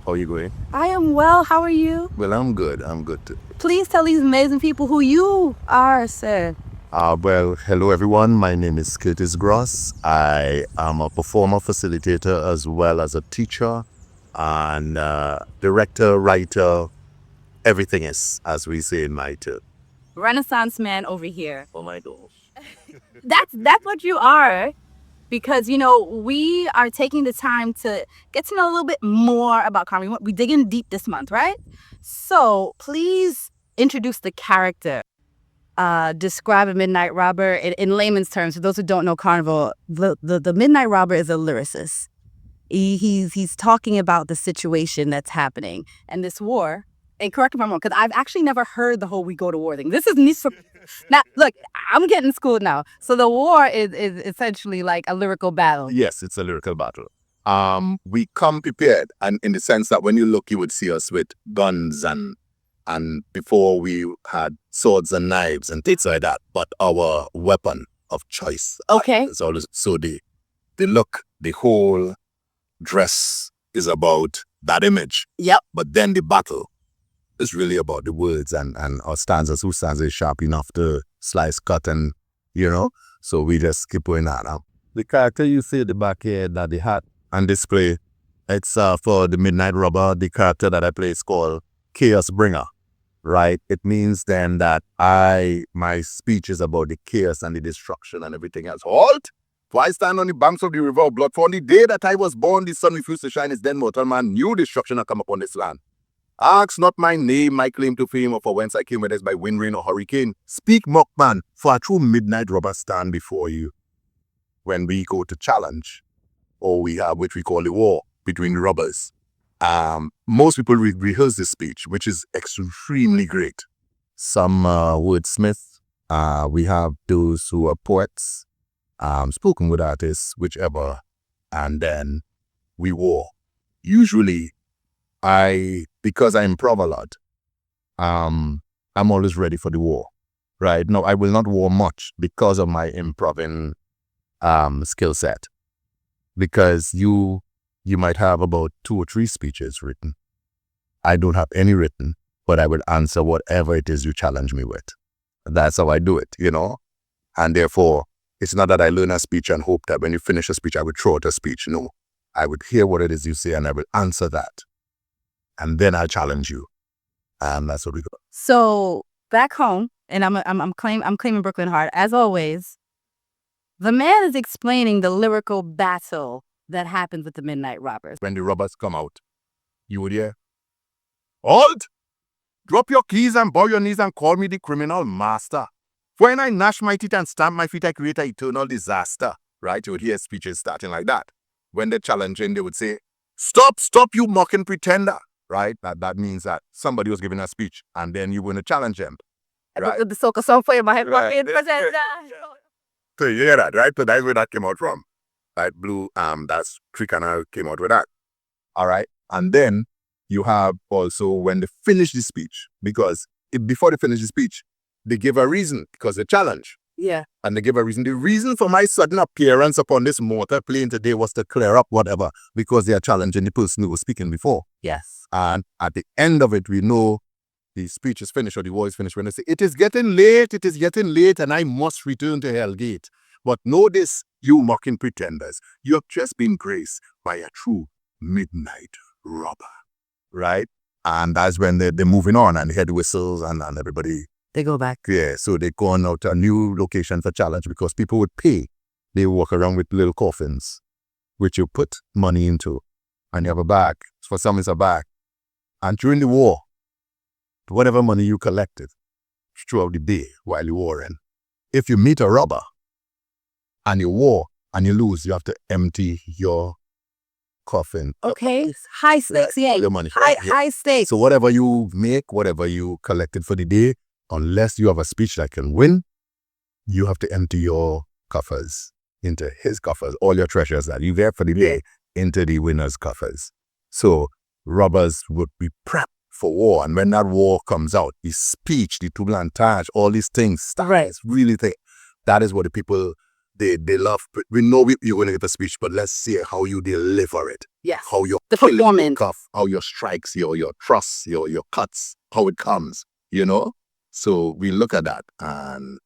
How are you going? I am well. How are you? Well, I'm good. I'm good too. Please tell these amazing people who you are, sir. Well, hello everyone. My name is Kurtis Gross. I am a performer, facilitator, as well as a teacher and director, writer. Everything is, as we say in my term. Renaissance man over here. Oh my gosh. That's what you are. Because, we are taking the time to get to know a little bit more about comedy. We dig in deep this month, right? So please introduce the character. Describe a midnight robber in layman's terms. For those who don't know Carnival, the midnight robber is a lyricist. He's talking about the situation that's happening and this war. And correct me if I'm wrong, because I've actually never heard the whole "we go to war" thing. This is niche. Now, look, I'm getting schooled now. So the war is essentially like a lyrical battle. Yes, it's a lyrical battle. We come prepared, and in the sense that when you look, you would see us with guns and before we had swords and knives and things like that. But our weapon of choice, Okay. is always so the look, the whole dress is about that image. Yep. But then the battle is really about the words and our stanzas. Whose stanza is sharp enough to slice, cut, and so we just keep going on. The character you see at the back here that the hat and display, it's for the midnight robber. The character that I play is called Chaos Bringer, right? It means then that my speech is about the chaos and the destruction and everything else. Halt! For I stand on the banks of the river of blood. For on the day that I was born, the sun refused to shine. His then mortal man knew destruction had come upon this land. Ask not my name, my claim to fame, or for whence I came, whether it's by wind, rain, or hurricane. Speak, mockman, for a true midnight robber stand before you. When we go to challenge, or we have which we call the war between the robbers, most people rehearse this speech, which is extremely great. Some wordsmiths, we have those who are poets, spoken word artists, whichever, and then we war. Usually, because I improv a lot, I'm always ready for the war, right? No, I will not war much because of my improving skill set. Because you might have about 2 or 3 speeches written. I don't have any written, but I will answer whatever it is you challenge me with. That's how I do it, And therefore, it's not that I learn a speech and hope that when you finish a speech, I would throw out a speech. No, I would hear what it is you say and I will answer that. And then I'll challenge you. And that's what we do. So back home, and I'm claiming Brooklyn hard as always. The man is explaining the lyrical battle that happens with the midnight robbers. When the robbers come out, you would hear, "Halt! Drop your keys and bow your knees and call me the criminal master. For when I gnash my teeth and stamp my feet, I create an eternal disaster." Right? You would hear speeches starting like that. When they're challenging, they would say, "Stop, you mocking pretender." Right? That means that somebody was giving a speech and then you want to challenge them. Right? The Soka song for my head. Right. So you hear that, right? So that's where that came out from. Right? Blue, that's Tricana came out with that. All right. And then you have also when they finish the speech, because before they finish the speech, they give a reason because they challenge. Yeah. And they give a reason. The reason for my sudden appearance upon this mortar plane today was to clear up whatever, because they are challenging the person who was speaking before. Yes. And at the end of it, we know the speech is finished or the war is finished when they say, it is getting late, and I must return to Hellgate. But know this, you mocking pretenders, you have just been graced by a true midnight robber. Right? And that's when they're moving on and they hear the whistles and everybody. They go back. Yeah, so they're going out to a new location for challenge because people would pay. They walk around with little coffins, which you put money into. And you have a bag. For some, it's a bag. And during the war, whatever money you collected throughout the day while you were in, if you meet a robber and you war and you lose, you have to empty your coffin. Okay. High stakes, yeah. Your money. High stakes. So whatever you make, whatever you collected for the day, unless you have a speech that can win, you have to empty your coffers into his coffers, all your treasures that you there for the day into the winner's coffers. So robbers would be prepped for war. And when that war comes out, the speech, the toulantage, all these things start. Right. Really think that is what the people, they love. We know you're going to give a speech, but let's see how you deliver it. Yes. How your The kill, your performance. cuff, how your strikes, your thrusts, your cuts, how it comes, you know? So we look at that, and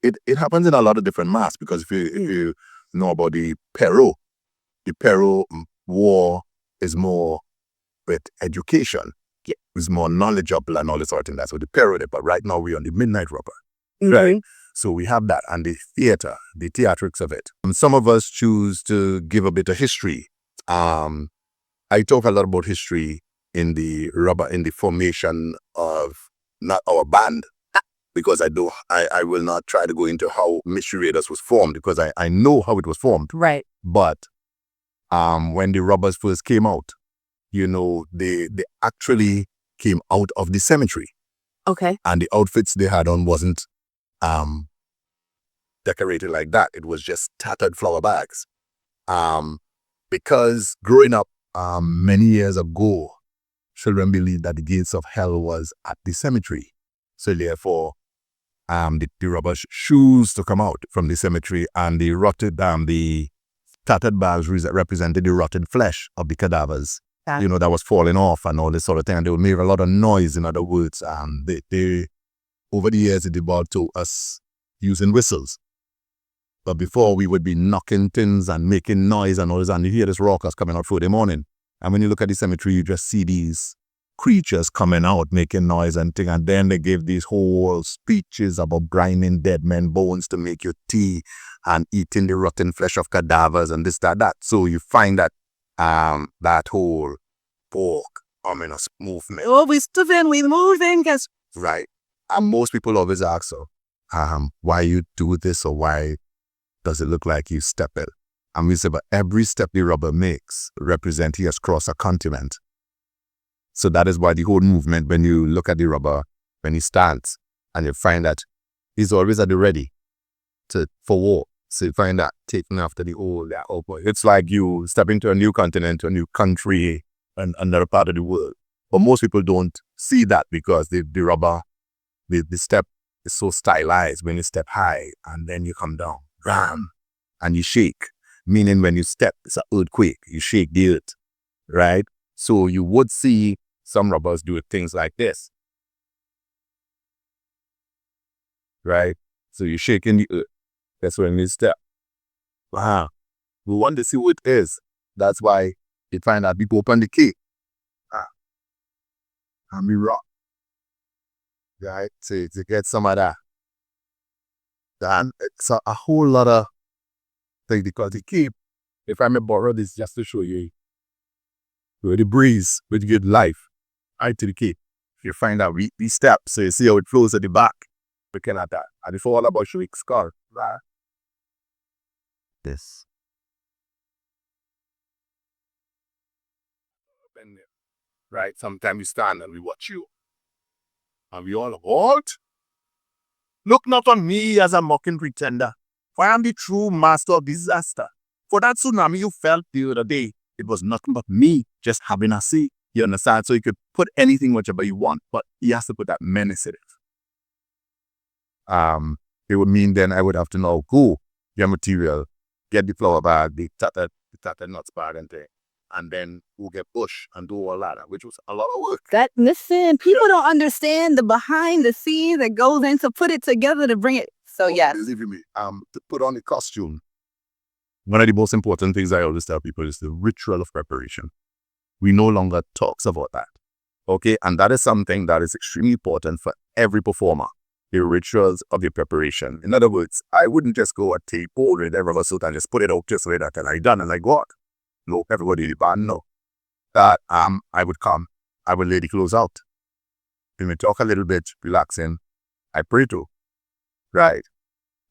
it happens in a lot of different masks, because if you know about the Peru war is more with education. Yeah. It's more knowledgeable and all this sort of thing. That's what the Peru did. But right now we're on the midnight rubber. Right. So we have that, and the theater, the theatrics of it. Some of us choose to give a bit of history. I talk a lot about history in the formation of not our band, because I will not try to go into how Mystery Raiders was formed, because I know how it was formed. Right. But when the Rubbers first came out, they actually came out of the cemetery. Okay. And the outfits they had on wasn't decorated like that. It was just tattered flower bags. Because growing up many years ago, children believed that the gates of hell was at the cemetery. So therefore, the Rubbers shoes to come out from the cemetery, and the tattered bags represented the rotted flesh of the cadavers. Yeah. That was falling off and all this sort of thing. And they would make a lot of noise, in other words. They over the years, it evolved to us using whistles. But before, we would be knocking things and making noise and all this, and you hear this rockers coming out Friday morning. And when you look at the cemetery, you just see these creatures coming out, making noise and thing. And then they give these whole speeches about grinding dead men bones to make your tea and eating the rotten flesh of cadavers and this, that. So you find that that whole pork ominous movement. Oh, we moving, guys. Right. And most people always ask, why you do this, or why does it look like you step it? And we say, but every step the Rubber makes represents he has crossed a continent. So that is why the whole movement, when you look at the Rubber, when he stands, and you find that he's always at the ready for war. So you find that taking after the old, it's like you step into a new continent, a new country, and another part of the world. But most people don't see that, because the Rubber, the step is so stylized. When you step high and then you come down, ram, and you shake. Meaning when you step, it's an earthquake. You shake the earth, right? So you would see some Rubbers do things like this, right? So you're shaking the earth. That's when you step. Wow. We want to see what it is. That's why you find that people open the key. And we rock. Right? To get some of that. Then it's a whole lot of things, because the key, if I may borrow this just to show you, where the breeze with good life, right to the key. You find out we step, so you see how it flows at the back. Looking at that. And it's all about showing skull. Right? This. Right? Sometimes we stand and we watch you. And we all halt. Look not on me as a mocking pretender, for I am the true master of disaster. For that tsunami you felt the other day, it was nothing but me just having a say. You understand? So you could put anything, whichever you want, but he has to put that menace in it. It would mean then I would have to now go get material, get the flower bag, the tattered nuts bag and thing, and then we'll get bush and do all that, which was a lot of work. Listen, people don't understand the behind the scenes that goes in to put it together to bring it. So yes. Believe me, to put on the costume, one of the most important things I always tell people is the ritual of preparation. We no longer talk about that. Okay, and that is something that is extremely important for every performer. The rituals of your preparation. In other words, I wouldn't just go and take hold with every suit and just put it out just like that and I done and like what? No, everybody in the band know that I would come, I would lay the clothes out. We may talk a little bit, relaxing. I pray too. Right.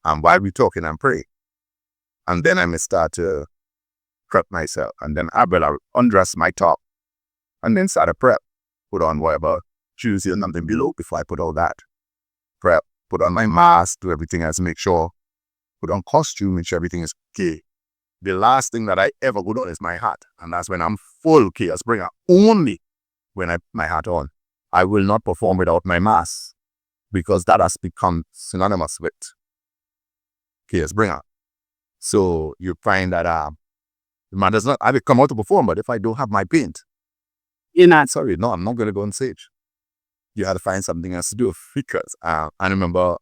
And while we talking and pray. And then I may start to prep myself. And then I will undress my top. And then start to prep. Put on whatever shoes and something below before I put all that. Prep. Put on my mask, do everything else, make sure. Put on costume, make sure everything is okay. The last thing that I ever put on is my hat. And that's when I'm full Chaos Bringer. Only when I put my hat on. I will not perform without my mask. Because that has become synonymous with Chaos Bringer. So you find that The man does not, I will come out to perform, but if I don't have my paint, You're not. sorry, no, I'm not going to go on stage. You had to find something else to do because I remember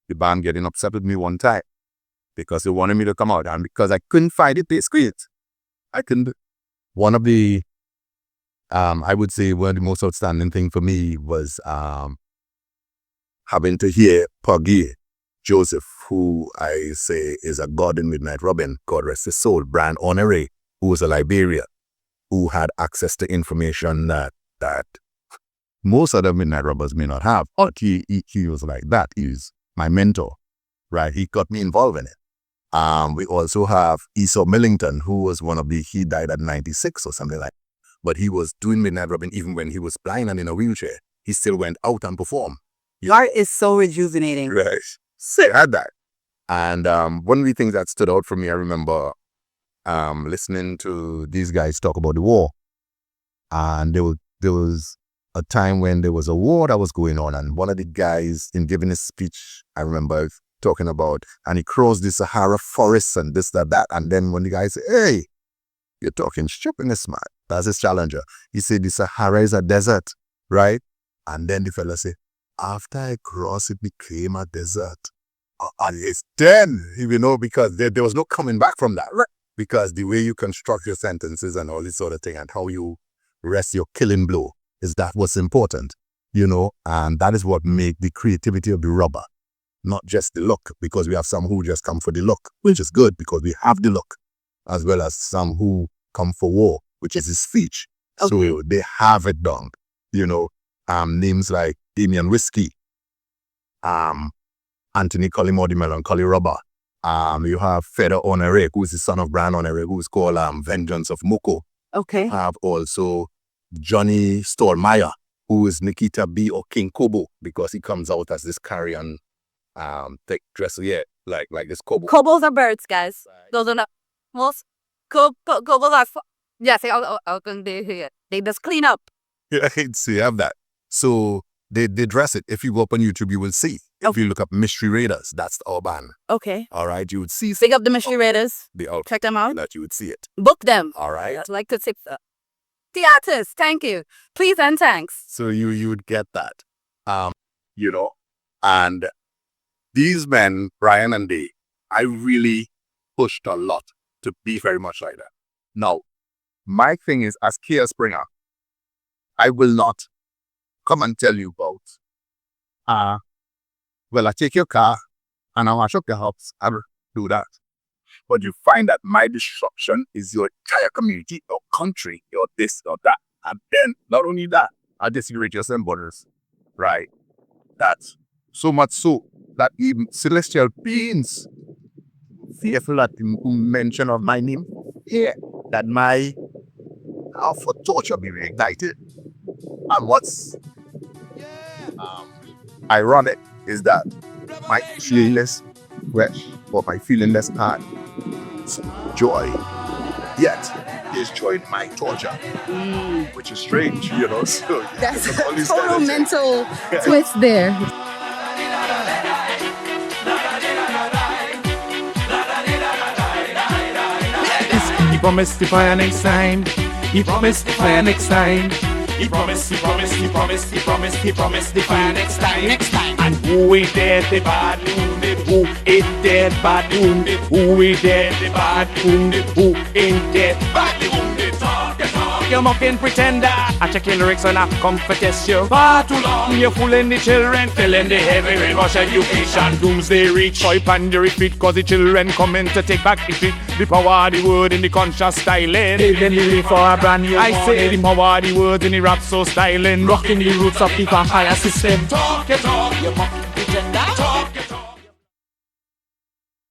the band getting upset with me one time because they wanted me to come out, and because I couldn't find it, they squeezed. I couldn't. One of the, I would say one of the most outstanding thing for me was having to hear Puggy Joseph, who I say is a god in Midnight Robin, God rest his soul, Brian Honoré, who was a Liberian, who had access to information that most other Midnight Robbers may not have. But he was like that. He's my mentor, right? He got me involved in it. We also have Esau Millington, who was he died at 96 or something like that. But he was doing Midnight Robin even when he was blind and in a wheelchair. He still went out and performed. Art is so rejuvenating. Right. So I had that. And one of the things that stood out for me, I remember listening to these guys talk about the war. And there was a time when there was a war that was going on. And one of the guys, in giving his speech, I remember talking about, and he crossed the Sahara forests and this, that. And then when the guy said, hey, you're talking stupidness, man. That's his challenger. He said, the Sahara is a desert, right? And then the fella said, after I crossed, it became a desert. And it's then, because there was no coming back from that, right? Because the way you construct your sentences and all this sort of thing and how you rest your killing blow is that what's important, and that is what make the creativity of the rubber, not just the look, because we have some who just come for the look, which is good because we have the look, as well as some who come for war, which is his speech. Okay. So they have it done, names like Damien Whiskey, Anthony Collymore, the Melancholy Rubber. You have Feder Honoré, who is the son of Brian Honoré, who is called Vengeance of Moko. Okay. You have also Johnny Stallmeyer, who is Nikita B or King Kobo, because he comes out as this carrion thick dress, like this Kobo. Kobos are birds, guys. Right. Those are not most Kobos are. Yes, they just clean up. Yeah, so you have that. So they dress it. If you go up on YouTube, you will see. If you look up Mystery Raiders, that's our band. Okay. All right, you would see. Big up the Mystery Raiders. Check them out. That you would see it. Book them. All right. I'd like to tip the artists. Thank you. Please and thanks. So you would get that. And these men, Brian and Dave, I really pushed a lot to be very much like that. Now, my thing is, as Kia Springer, I will not come and tell you about, I take your car and I wash up your house. I will do that. But you find that my destruction is your entire community, your country, your this or that. And then, not only that, I disintegrate your symbols, right? That's so much so that even celestial beings fearful at the mention of my name here, that my for torture be reignited. And what's ironic is that my feelingless flesh or my feelingless heart joy, yet there's joy in my torture, which is strange, So that's a total mental twist there. He promised to buy next time. He promised to buy next time. He promised to buy next time. And who ain't dead, the bad wounded? Who ain't dead, bad wounded? Who ain't dead, the bad wounded? Who ain't dead, bad wounded? Talk, you mocking pretender. I check in lyrics and I come for test you. Far too long, you're fooling the children, filling the heavy rain, rush education. Doomsday reach, toy pan the repeat, cause the children coming to take back the feet. The power of the word in the conscious styling. Then the for a brand new I say the power of the words in the rap so styling. Rocking the roots of the vampire system. Talk, you mocking pretender.